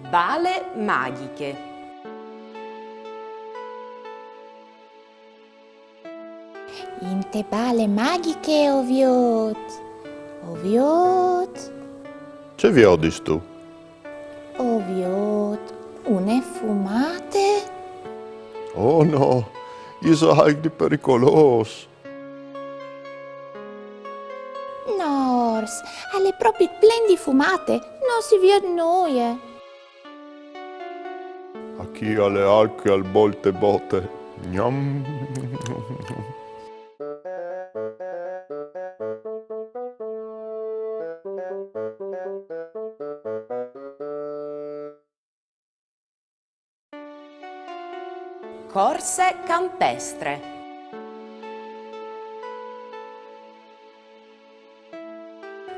Bale maghiche. Inte bale maghiche oviot. Oviot, Ce viodis tu? oviot, une fumate. Oh no, iso eigentlich pericolos. Nors, alle proprie plendi fumate, non si viot noie. Aqui alle alche al bolte bote. Gnam. Corse campestre.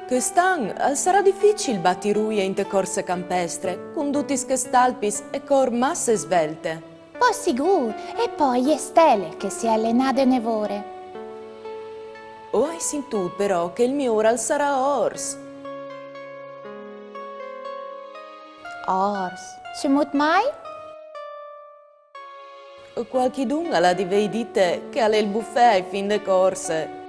Quest'anno sarà difficile battiruie in te corse campestre, con tutti stalpis e cor masse svelte. Po' sicuro, e poi è Stelle che si è allenata nevore. O hai sentito però che il mio oral sarà ors. Ors, ci mut mai? Qualchidun alla di vei dite che alle il buffet ai fin de corse.